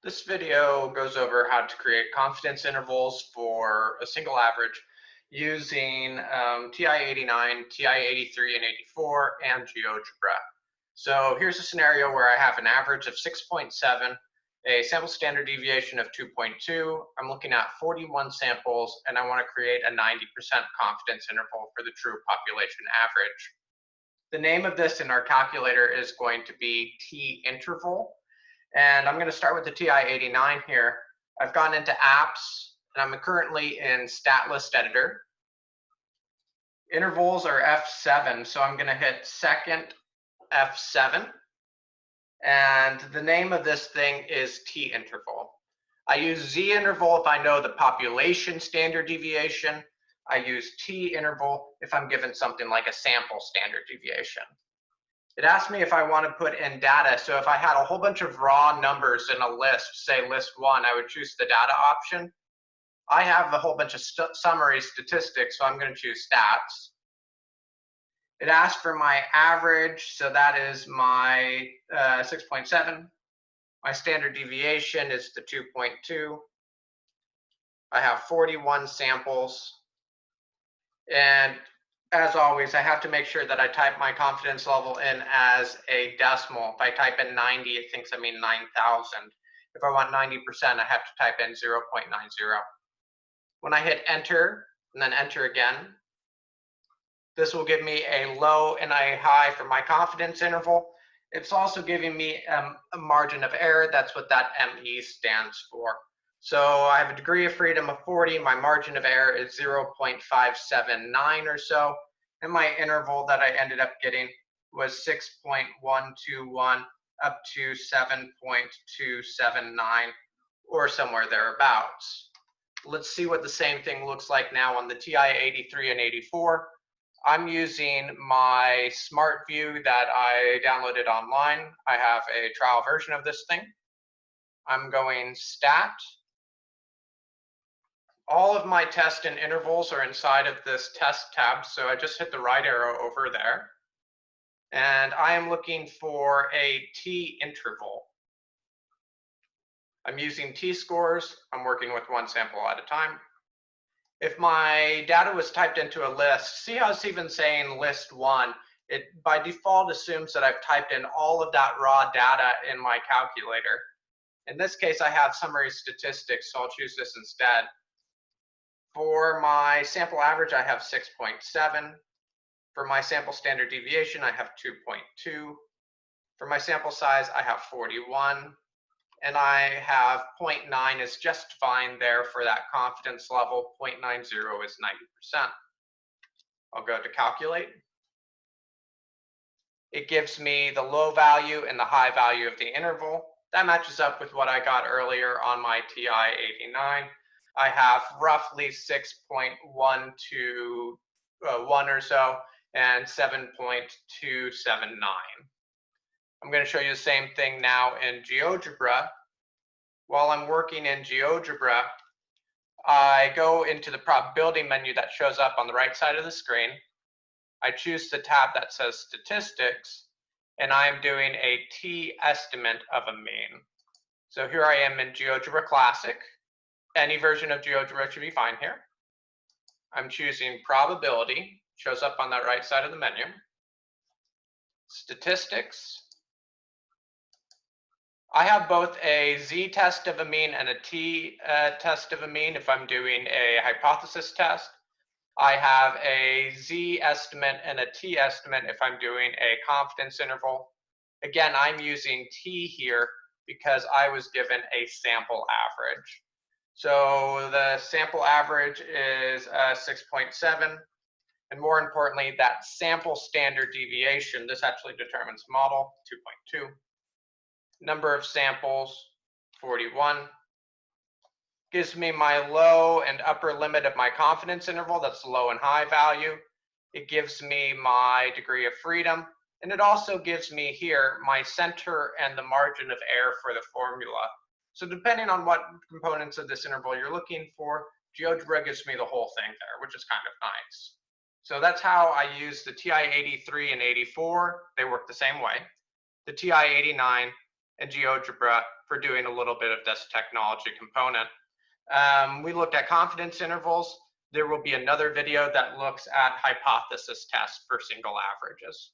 This video goes over how to create confidence intervals for a single average using TI-89, TI-83, and 84, and GeoGebra. So here's a scenario where I have an average of 6.7, a sample standard deviation of 2.2. I'm looking at 41 samples, and I want to create a 90% confidence interval for the true population average. The name of this in our calculator is going to be t-interval. And I'm going to start with the TI-89 here. I've gone into apps, and I'm currently in stat list editor. Intervals are F7, so I'm going to hit second F7. And the name of this thing is t-interval. I use z-interval if I know the population standard deviation. I use t-interval if I'm given something like a sample standard deviation. It asked me if I want to put in data. So if I had a whole bunch of raw numbers in a list, say list 1, I would choose the data option. I have a whole bunch of summary statistics, so I'm going to choose stats. It asked for my average, so that is my 6.7. My standard deviation is the 2.2. I have 41 samples. And as always, I have to make sure that I type my confidence level in as a decimal. If I type in 90, it thinks I mean 9,000. If I want 90%, I have to type in 0.90. When I hit enter and then enter again, this will give me a low and a high for my confidence interval. It's also giving me a margin of error. That's what that ME stands for. So I have a degree of freedom of 40. My margin of error is 0.579 or so. And my interval that I ended up getting was 6.121 up to 7.279 or somewhere thereabouts. Let's see what the same thing looks like now on the TI-83 and 84. I'm using my smart view that I downloaded online. I have a trial version of this thing. I'm going stat. All of my test and intervals are inside of this test tab, so I just hit the right arrow over there. And I am looking for a t-interval. I'm using t-scores. I'm working with one sample at a time. If my data was typed into a list, see how it's even saying list 1? It by default assumes that I've typed in all of that raw data in my calculator. In this case, I have summary statistics, so I'll choose this instead. For my sample average, I have 6.7. For my sample standard deviation, I have 2.2. For my sample size, I have 41. And I have 0.9 is just fine there for that confidence level. 0.90 is 90%. I'll go to calculate. It gives me the low value and the high value of the interval. That matches up with what I got earlier on my TI-89. I have roughly 6.121 or so and 7.279. I'm going to show you the same thing now in GeoGebra. While I'm working in GeoGebra, I go into the probability menu that shows up on the right side of the screen. I choose the tab that says statistics, and I'm doing a t-estimate of a mean. So here I am in GeoGebra Classic. Any version of GeoGebra should be fine here. I'm choosing probability, shows up on that right side of the menu. Statistics. I have both a z-test of a mean and a t-test of a mean if I'm doing a hypothesis test. I have a z-estimate and a t-estimate if I'm doing a confidence interval. Again, I'm using t here because I was given a sample average. So the sample average is 6.7, and more importantly, that sample standard deviation, this actually determines model, 2.2. Number of samples, 41. Gives me my low and upper limit of my confidence interval, that's the low and high value. It gives me my degree of freedom, and it also gives me here my center and the margin of error for the formula. So depending on what components of this interval you're looking for, GeoGebra gives me the whole thing there, which is kind of nice. So that's how I use the TI-83 and 84. They work the same way. The TI-89 and GeoGebra for doing a little bit of this technology component. We looked at confidence intervals. There will be another video that looks at hypothesis tests for single averages.